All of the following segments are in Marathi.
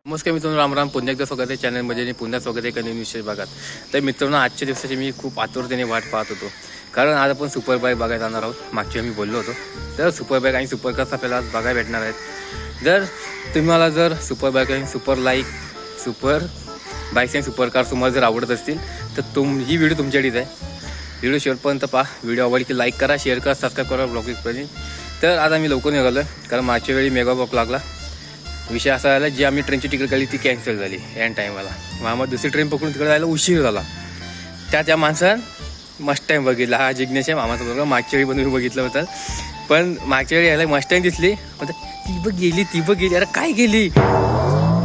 नमस्कार मित्रांनो, राम पुन्हा एकदा स्वागत आहे चॅनलमध्ये आणि पुन्हा स्वागत आहे नवीन विषय भागात. तर मित्रांनो, आजच्या दिवसाची मी खूप आतुरतेने वाट पाहत होतो, कारण आज आपण सुपर बाईक बघायला जाणार आहोत. मागच्या मी बोललो होतो, तर सुपर बाईक आणि सुपर कार्स आपल्याला आज बघायला भेटणार आहेत. जर तुम्हाला जर सुपर बाईक आणि सुपर बाईक्स आणि सुपर कार्स तुम्हाला जर आवडत असतील तर ही व्हिडिओ तुमच्याकडेच आहे. व्हिडिओ शेवटपर्यंत पहा. व्हिडिओ आवडली की लाईक करा, शेअर करा, सबस्क्राईब करा ब्लॉगिंगपर्यंत. तर आज आम्ही लवकर निघालो आहे, कारण मागच्या वेळी मेगा ब्लॉक लागला. विषय असा झाला, जी आम्ही ट्रेनची तिकीट काढली ती कॅन्सल झाली एन टाईमाला. मग आम्हाला दुसरी ट्रेन पकडून तिकडे जायला उशीर झाला. त्या माणसानं मस्ट टाईम बघितला. हा जिग्नेश आहे मामाचा बघा. मागच्या वेळी पण मी बघितलं होतं, पण मागच्या वेळी यायला मस्ट टाईम दिसली. ती बघ गेली. अरे काय गेली?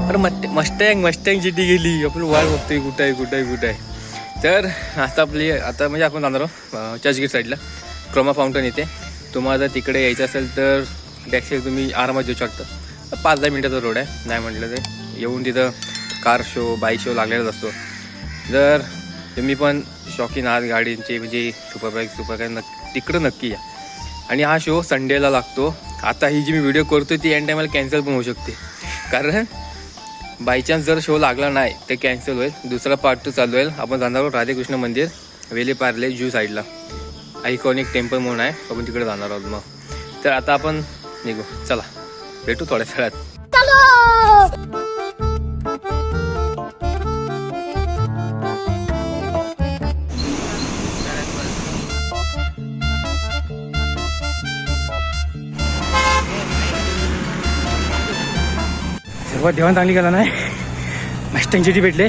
अरे मस्टँग जिटी गेली. आपण वाट बघतोय कुठं आहे. तर आता म्हणजे आपण जाणार आहोत चर्चगेट साईडला, क्रोमा फाउंटन येते. तुम्हाला जर तिकडे यायचं असेल तर टॅक्सी तुम्ही आरामात येऊ शकता. 5-10 मिनिटाचा रोड आहे. नाही म्हटलं ते येऊन तिथं कार शो, बाईक शो लागलेलाच असतो. जर तुम्ही पण शौकीन आहात गाडींचे, म्हणजे सुपर कार तिकडं नक्की या. आणि हा शो संडेला लागतो. आता ही जी मी व्हिडिओ करतो ती एन टायमाला कॅन्सल पण होऊ शकते, कारण बाय चान्स जर शो लागला नाही तर कॅन्सल होईल. दुसरा पार्ट 2 चालू होईल. आपण जाणार आहोत राधेकृष्ण मंदिर, वेलेपार्ले जू साईडला. आयकॉनिक टेम्पल म्हणून आहे, आपण तिकडे जाणार आहोत. मग तर आता आपण निघू, चला भेटू थोड्या वेळात. सर्वात देवान चांगली गेला नाही. मस्टँग जिटी भेटले.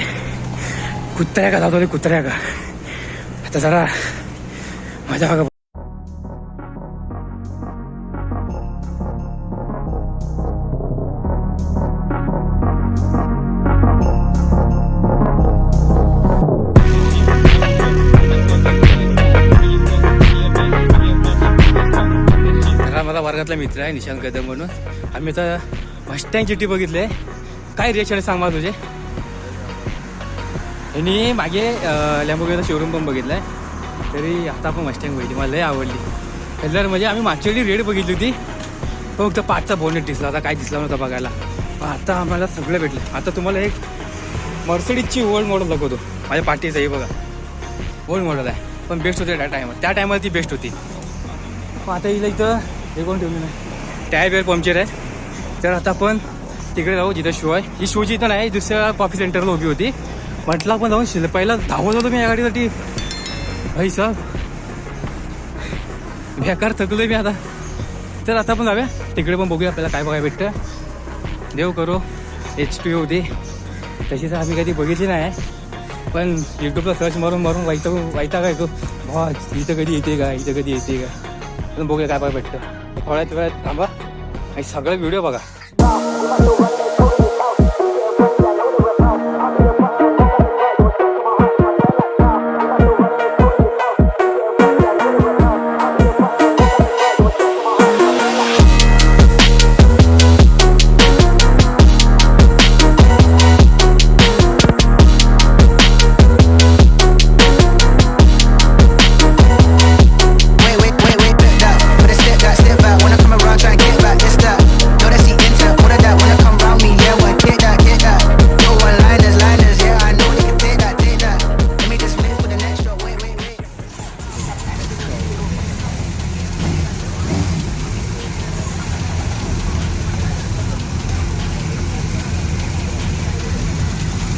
कुत्र्या का जातो कुत्र्या का. आता जरा मजा बघा. माझा वर्गातला मित्र आहे निशांत कदम म्हणून. आम्ही आता मस्टँग जिटी बघितले. काय रिएक्शन सांग मला तुझे? आणि मागे लॅम्बोर्गिनीचा शोरूम पण बघितलाय. तरी आता आपण मस्टँग बघितली, मला लय आवडली. कलर म्हणजे आम्ही मागच्या वेळी रेड बघितली होती, पण फक्त पाठचा बोनेट दिसला. आता काय दिसला नव्हता बघायला. आता आम्हाला सगळं भेटलं. आता तुम्हाला एक मर्सिडीजची ओल्ड मॉडेल दाखवतो. माझ्या पाठीचं हे बघा, ओल्ड मॉडेल आहे, पण बेस्ट होते त्या टायमाला ती बेस्ट होती. पण आता हिला इथं हे कोण ठेवली नाही, टायर वेअर पंक्चर आहे. तर आता आपण तिकडे जाऊ जिथं शो आहे. ही शोची इथं नाही, दुसऱ्या कॉफी सेंटरला उभी होती. म्हटलं आपण जाऊन पहिला धावत होतो मी या गाडीसाठी. भाई साहेब बेकार थकलोय मी आता. तर आता आपण जाऊया तिकडे, पण बघूया आपल्याला काय बघायला भेटतं. देव करो HP होती तशी तर आम्ही कधी बघितली नाही, पण यूट्यूबला सर्च मारून वाईटा काय तो भा इथं कधी येते का. पण बघूया काय बघायला भेटतं. थोड्याच वेळात थांबा आणि सगळं व्हिडिओ बघा.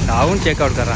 धावून चेकआउट करा.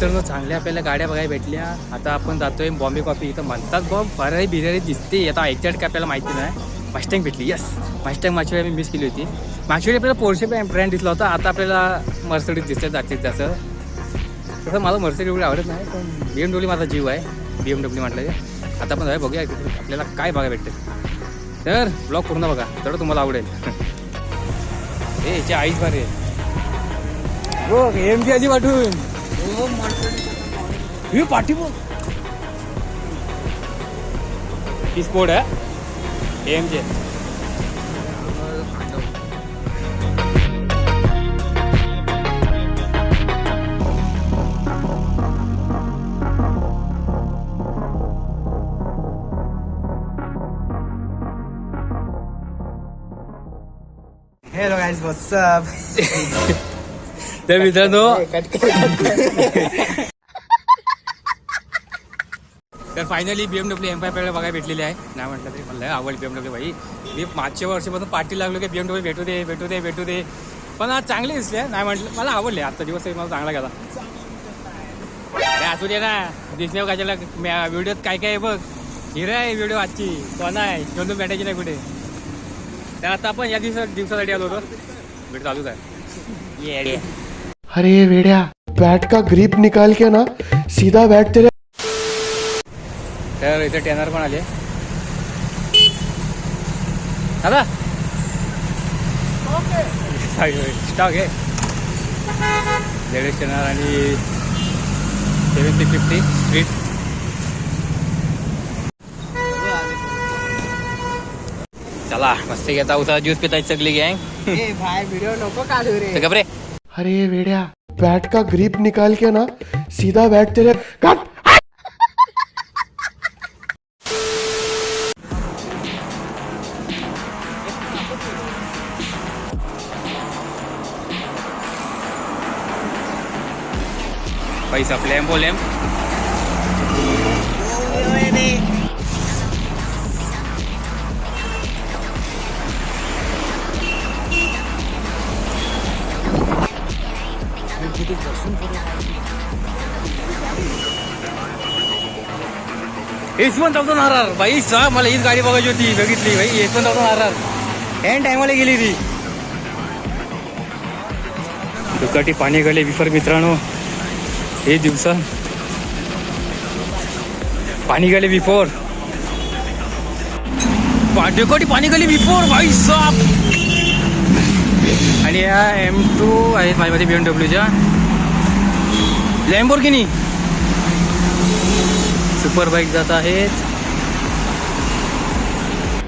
मित्रांनो चांगल्या आपल्याला गाड्या बघायला भेटल्या. आता आपण जातोय बॉम्बे कॉफी. इथं म्हणतात बॉम्ब फरारी बिरारी दिसते. आता एक्झॅक्ट काय आपल्याला माहिती नाही. मस्टँग भेटली. यस, मस्टँग मागच्या वेळी आम्ही मिस केली होती. मागच्या वेळी आपल्याला पोर्शे ब्रँड दिसला होता. आता आपल्याला मर्सिडीज दिसते जास्तीत जास्त. तसं मला मर्सिडीज एवढी आवडत नाही, पण BMW माझा जीव आहे. BMW म्हटलं की आता आपण बघूया आपल्याला काय बघायला भेटते. तर ब्लॉग पूर्ण बघा तर तुम्हाला आवडेल. हे याची आईच भारी आहे. हो AMG आधी पाठवून ही पाठी बघ. ही स्पोर्ट आहे AMG. Hello guys, what's up? तर मित्रांनो तर फायनली BMW M5 आपल्याला बघायला भेटलेली आहे. नाही म्हटलं तरी मला आवडली BMW भाई. मी मागच्या वर्षीपासून पार्टी लागलो की BMW भेटू दे. पण आज चांगले दिसले. नाही म्हटलं मला आवडले. आजचा दिवस मला चांगला गेला. असू दे ना, दिसण्यावर कशाला व्हिडिओत काय आहे बघ. हिरा आहे व्हिडिओ आजची. कोण आहे दोन भेटायची नाही कुठे. तर आता आपण या दिवसासाठी आलो होतो. भेट चालूच आहे. अरे वेड्या, बैट का ग्रिप निकाल के ना सीधा बैट तेरे. तर इथे टेनर पण आले. दादा स्टॉक आहे. लेडीज टेनर आणि 750 स्ट्रीट. चला मस्त घेता उसा ज्यूस पितायची सगळी गँग. Hey भाई, video नको काढू रे. तर गबरे अरे वेड्या, बैट का ग्रिप निकाल के ना सीधा बैट तेरे. काट. पैसा लॅम्बो लॅम्ब. S1000 RR बाई सा मला हीच गाडी बघायची होती. बघितली भाई S1000 RR. एन टायमाला गेली ती. दुकाटी पाणी गले विफर मित्रांनो. हे दिवसा पाणी गेले बिफोर. दुकाटी पाणी गेली बिफोर भाई साप. आणि या M2 आहेत माझ्यामध्ये BMWच्या. लॅम्बोर्गिनी सुपर बाईक जात आहेत.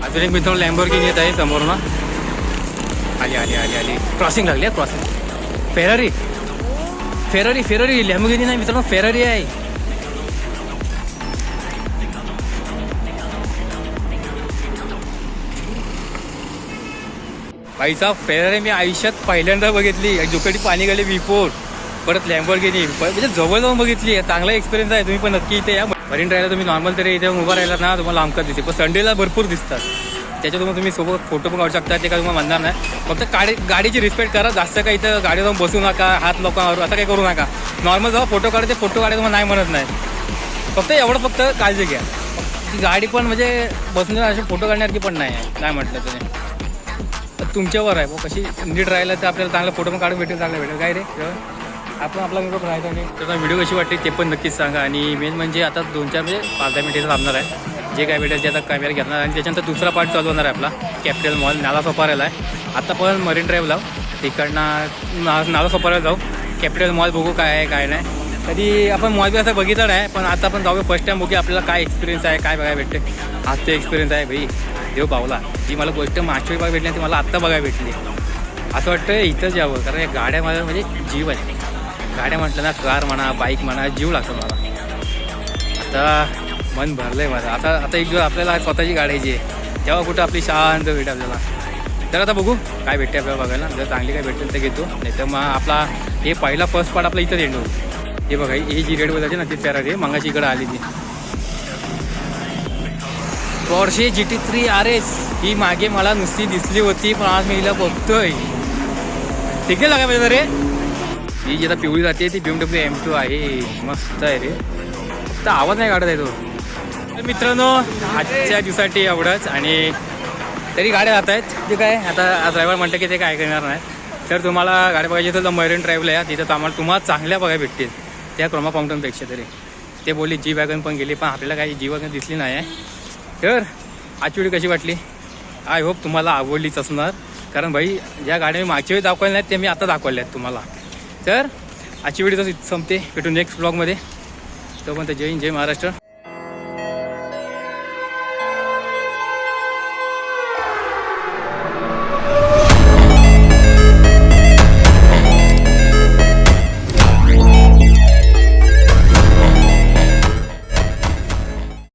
अजून एक मित्र लॅम्बोर्गिनी येत आहे समोर ना. आली क्रॉसिंग लागली आहे. क्रॉसिंग फेरारी लॅम्बोर्गिनी नाही मित्रांनो, फेरारी आहे. भाईचा फेरारी मी आयुष्यात पहिल्यांदा बघितली. दुकाटी पाणी गेले बिफोर. परत लॅम्बोर्गिनी म्हणजे जवळ जाऊन बघितली. चांगला एक्सपिरियन्स आहे. तुम्ही पण नक्की इथे या. मरीन ड्राईव्हला तुम्ही नॉर्मल तरी इथे उभा राहिला ना तुम्हाला लांबकाच दिसते, पण संडेला भरपूर दिसतात. त्याच्यातून तुम्ही सोबत फोटो पण काढू शकता. ते काय तुम्हाला म्हणणार नाही. फक्त गाडीची रिस्पेक्ट करा. जास्त काही इथं गाडी जाऊन बसू नका, हात लोकांवर असं काही करू नका. नॉर्मल जेव्हा फोटो काढते तुम्हाला नाही म्हणत नाही. फक्त फक्त काळजी घ्या. ती गाडी पण म्हणजे बसून असे फोटो काढण्यासारखी पण नाही म्हटलं तरी. तुमच्यावर आहे कशी नीट राहिलं तर आपल्याला चांगला फोटो पण काढून भेटेल. काय रे आपण आपला व्हिडिओ राहायचा नाही. तर व्हिडिओ कशी वाटते ते पण नक्कीच सांगा. आणि मेन म्हणजे आता 2-4 म्हणजे 5-10 मिनिटं थांबणार आहे. जे काय भेटेल ते आता कॅमेरा घेणार. आणि त्याच्यानंतर दुसरा पार्ट चालू होणार आहे आपला कॅपिटल मॉल नाला सोपाऱ्याला आहे. आता पण मरीन ड्राईव्हला तिकडनं नाला सोपाऱ्याला जाऊ. कॅपिटल मॉल बघू काय आहे काय नाही. कधी आपण मॉल बी असं बघितलं नाही, पण आता आपण जाऊया फर्स्ट टाईम बघू आपल्याला काय एक्सपिरियन्स आहे, काय बघायला भेटते. आजचा एक्सपिरियन्स आहे भाई देव पावला. जी मला गोष्ट मागच्या बघायला भेटली ती मला आत्ता बघायला भेटली. असं वाटतं इथंच यावं, कारण या गाड्या माझ्या म्हणजे जीव आहे. गाड्या म्हटलं ना, कार म्हणा बाईक म्हणा जीव लागतो मला. आता मन भरलं आहे माझं. आता एक दिवस आपल्याला स्वतःची गाड्याची आहे तेव्हा कुठं आपली शांत भेट आपल्याला. तर आता बघू काय भेटते आपल्याला बघायला. जर चांगली काय भेटेल तर घेतो, नाही तर मग आपला हे पहिला फर्स्ट पार्ट आपला इथंच एंड होईल. हे बघा ही जी रेड बदलायची ना ती फेरारी मंगाशी इकडं आली ती पोर्शे GT3 RS. ही मागे मला नुसती दिसली होती, पण आज मी हिला बघतोय. ठीक आहे लागा पाहिजे रे. ही जी आता पिवळी जाते ती BMW M2 आहे. मस्त आहे रे. तर आवाज नाही काढत आहे तो. तर मित्रांनो आजच्या दिवसासाठी एवढंच. आणि तरी गाड्या जात आहेत जे काय आता ड्रायव्हर म्हणतं की ते काय करणार नाही. तर तुम्हाला गाड्या बघायची असेल तर मरीन ड्राईव्हला या. तिथं आम्हाला तुम्हाला चांगल्या बघायला भेटतील त्या क्रोमा फाउंटनपेक्षा तरी. ते बोलली जी वॅगन पण गेली पण आपल्याला काही जी वॅगन दिसली नाही आहे. तर आजची व्हिडिओ कशी वाटली आय होप तुम्हाला आवडलीच असणार. कारण भाई ज्या गाड्या मी मागच्या वेळी दाखवल्या नाहीत ते मी आता दाखवल्या आहेत तुम्हाला. तर आजची व्हिडिओ संपते. भेटू नेक्स्ट ब्लॉगमध्ये. तोपर्यंत जय हिंद जय महाराष्ट्र.